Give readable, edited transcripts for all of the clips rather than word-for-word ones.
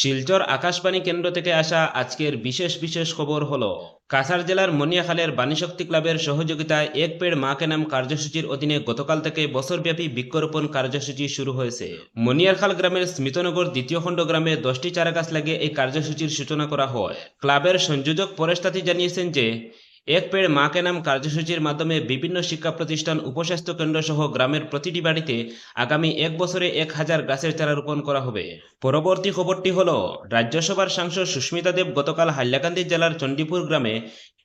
শিলচর আকাশবাণী কেন্দ্র থেকে আসা আজকের বিশেষ খবর হলো কাছাড় জেলার মনিয়াখালের বাণীশক্তি ক্লাবের সহযোগিতায় এক পেড় মা কে নাম কার্যসূচির অধীনে গতকাল থেকে বছরব্যাপী বৃক্ষরোপণ কার্যসূচি শুরু হয়েছে। মনিয়ারখাল গ্রামের স্মৃতনগর দ্বিতীয় খণ্ড গ্রামে 10টি চারাগাছ লাগিয়ে এই কার্যসূচির সূচনা করা হয়। ক্লাবের সংযোজক পরেশ তাঁতি জানিয়েছেন যে এক পেড় মা কে নাম কার্যসূচির মাধ্যমে বিভিন্ন শিক্ষা প্রতিষ্ঠান, উপস্বাস্থ্য কেন্দ্র সহ গ্রামের প্রতিটি বাড়িতে আগামী 1 বছরে 1000 গাছের চারা রোপণ করা হবে। পরবর্তী খবরটি হল রাজ্যসভার সাংসদ সুস্মিতা দেব গতকাল হাইলাকান্দি জেলার চণ্ডীপুর গ্রামে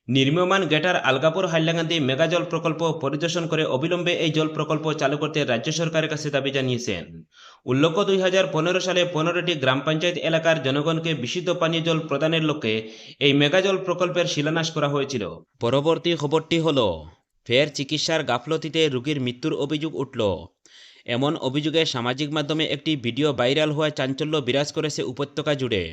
নির্মীয়মান গেটার আলগাপুর হাইলাকান্দি মেগা জল প্রকল্প পরিদর্শন করে অবিলম্বে এই জল প্রকল্প চালু করতে রাজ্য সরকারের কাছে দাবি জানিয়েছেন। উল্লেখ্য 2015 সালে 15টি গ্রাম পঞ্চায়েত এলাকার জনগণকে বিশুদ্ধ পানীয় জল প্রদানের লক্ষ্যে এই মেগা জল প্রকল্পের শিলান্যাস করা হয়েছিল। পরবর্তী খবরটি হল ফের চিকিৎসার গাফলতিতে রোগীর মৃত্যুর অভিযোগ উঠল। এমন অভিযোগে সামাজিক মাধ্যমে একটি ভিডিও ভাইরাল হওয়ায় চাঞ্চল্য বিরাজ করেছে উপত্যকা জুড়ে।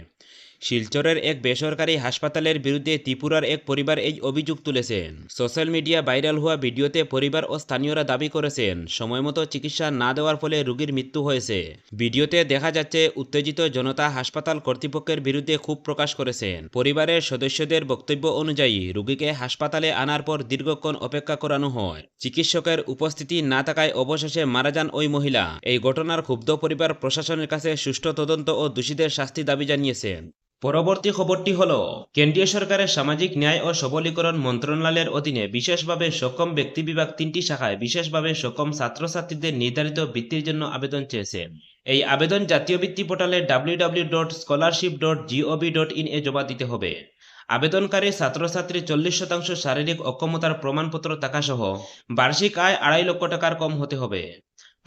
শিলচরের এক বেসরকারি হাসপাতালের বিরুদ্ধে ত্রিপুরার এক পরিবার এই অভিযোগ তুলেছেন। সোশ্যাল মিডিয়া ভাইরাল হওয়া ভিডিওতে পরিবার ও স্থানীয়রা দাবি করেছেন সময়মতো চিকিৎসা না দেওয়ার ফলে রোগীর মৃত্যু হয়েছে। ভিডিওতে দেখা যাচ্ছে উত্তেজিত জনতা হাসপাতাল কর্তৃপক্ষের বিরুদ্ধে ক্ষোভ প্রকাশ করেছেন। পরিবারের সদস্যদের বক্তব্য অনুযায়ী রোগীকে হাসপাতালে আনার পর দীর্ঘক্ষণ অপেক্ষা করানো হয়। চিকিৎসকের উপস্থিতি না থাকায় অবশেষে মারা যান ওই মহিলা। এই ঘটনার ক্ষুব্ধ পরিবার প্রশাসনের কাছে সুষ্ঠু তদন্ত ও দোষীদের শাস্তি দাবি জানিয়েছেন। পরবর্তী খবরটি হল কেন্দ্রীয় সরকারের সামাজিক ন্যায় ও সবলীকরণ মন্ত্রণালয়ের অধীনে বিশেষভাবে সক্ষম ব্যক্তি বিভাগ 3টি শাখায় বিশেষভাবে সক্ষম ছাত্রছাত্রীদের নির্ধারিত বৃত্তির জন্য আবেদন চেয়েছে। এই আবেদন জাতীয় বৃত্তি পোর্টালে www.scholarship.gov.in এ জমা দিতে হবে। আবেদনকারী ছাত্রছাত্রী 40% শারীরিক অক্ষমতার প্রমাণপত্র থাকা সহ বার্ষিক আয় 2.5 লক্ষ টাকার কম হতে হবে।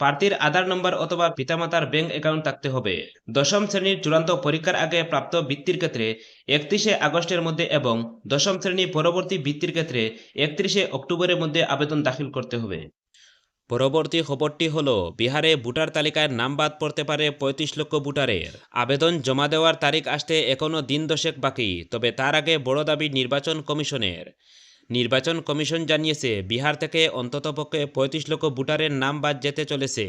প্রার্থীর আধার নম্বর অথবা পিতামাতার ব্যাংক অ্যাকাউন্ট থাকতে হবে। দশম শ্রেণীর চূড়ান্ত পরীক্ষার আগে প্রাপ্ত বৃত্তির ক্ষেত্রে 31শে আগস্টের মধ্যে এবং দশম শ্রেণী পরবর্তী বৃত্তির ক্ষেত্রে 31শে অক্টোবরের মধ্যে আবেদন দাখিল করতে হবে। পরবর্তী খবরটি হল বিহারে ভোটার তালিকায় নাম বাদ পড়তে পারে 35 লক্ষ ভোটারের। আবেদন জমা দেওয়ার তারিখ আসতে এখনও দিন দশেক বাকি, তবে তার আগে বড় দাবি নির্বাচন কমিশনের। নির্বাচন কমিশন জানিয়েছে বিহার থেকে অন্ততপক্ষে 35 লক্ষ ভোটারের নাম বাদ যেতে চলেছে।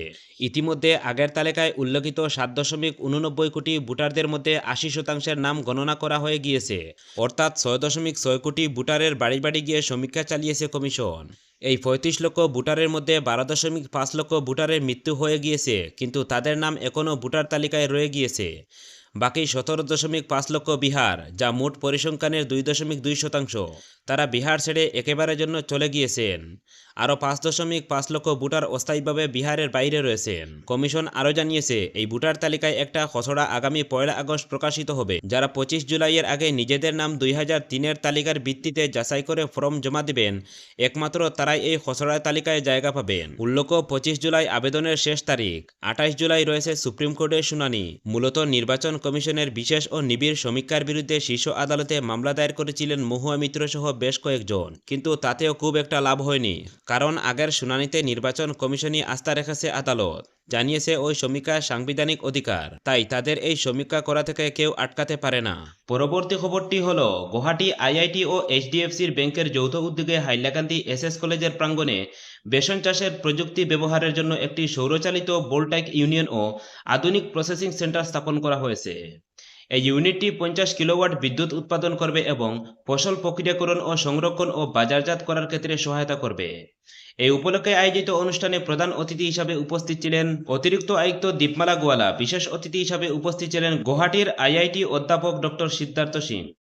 ইতিমধ্যে আগের তালিকায় উল্লেখিত 7.89 কোটি ভোটারদের মধ্যে 80% নাম গণনা করা হয়ে গিয়েছে, অর্থাৎ 6.6 কোটি ভোটারের বাড়ি বাড়ি গিয়ে সমীক্ষা চালিয়েছে কমিশন। এই 35 লক্ষ ভোটারের মধ্যে 12.5 লক্ষ ভোটারের মৃত্যু হয়ে গিয়েছে, কিন্তু তাদের নাম এখনও ভোটার তালিকায় রয়ে গিয়েছে। বাকি 17.5 লক্ষ বিহার, যা মোট পরিসংখ্যানের 2.2%। তারা বিহার ছেড়ে একেবারের জন্য চলে গিয়েছেন। আরও 5.5 লক্ষ ভোটার অস্থায়ীভাবে বিহারের বাইরে রয়েছেন। কমিশন আরও জানিয়েছে এই ভোটার তালিকায় একটা খসড়া আগামী 1 আগস্ট প্রকাশিত হবে। যারা 25 জুলাইয়ের আগে নিজেদের নাম 2003-এর তালিকার ভিত্তিতে যাচাই করে ফর্ম জমা দেবেন, একমাত্র তারাই এই খসড়া তালিকায় জায়গা পাবেন। উল্লেখ্য 25 জুলাই আবেদনের শেষ তারিখ। 28 জুলাই রয়েছে সুপ্রিম কোর্টের শুনানি। মূলত নির্বাচন কমিশনের বিশেষ ও নিবিড় সমীক্ষার বিরুদ্ধে শীর্ষ আদালতে মামলা দায়ের করেছিলেন মহুয়া মিত্র সহ বেশ কয়েকজন, কিন্তু তাতেও খুব একটা লাভ হয়নি, কারণ আগের শুনানিতে নির্বাচন কমিশনই আস্থা রেখেছে আদালত। জানিয়েছে ওই সমীক্ষা সাংবিধানিক অধিকার, তাই তাদের এই সমীক্ষা করা থেকে কেউ আটকাতে পারে না। পরবর্তী খবরটি হল গুয়াহাটি আইআইটি ও এইচডিএফসির ব্যাংকের যৌথ উদ্যোগে হাইলাকান্দি এসএস কলেজের প্রাঙ্গণে বেসন চাষের প্রযুক্তি ব্যবহারের জন্য একটি সৌরচালিত বোল্টাইক ইউনিয়ন ও আধুনিক প্রসেসিং সেন্টার স্থাপন করা হয়েছে। এই ইউনিটটি 50 কিলোওয়াট বিদ্যুৎ উৎপাদন করবে এবং ফসল প্রক্রিয়াকরণ ও সংরক্ষণ ও বাজারজাত করার ক্ষেত্রে সহায়তা করবে। এই উপলক্ষে আয়োজিত অনুষ্ঠানে প্রধান অতিথি হিসাবে উপস্থিত ছিলেন অতিরিক্ত আয়ুক্ত দীপমালা গোয়ালা। বিশেষ অতিথি হিসাবে উপস্থিত ছিলেন গুয়াহাটির আইআইটি অধ্যাপক ডক্টর সিদ্ধার্থ সিং।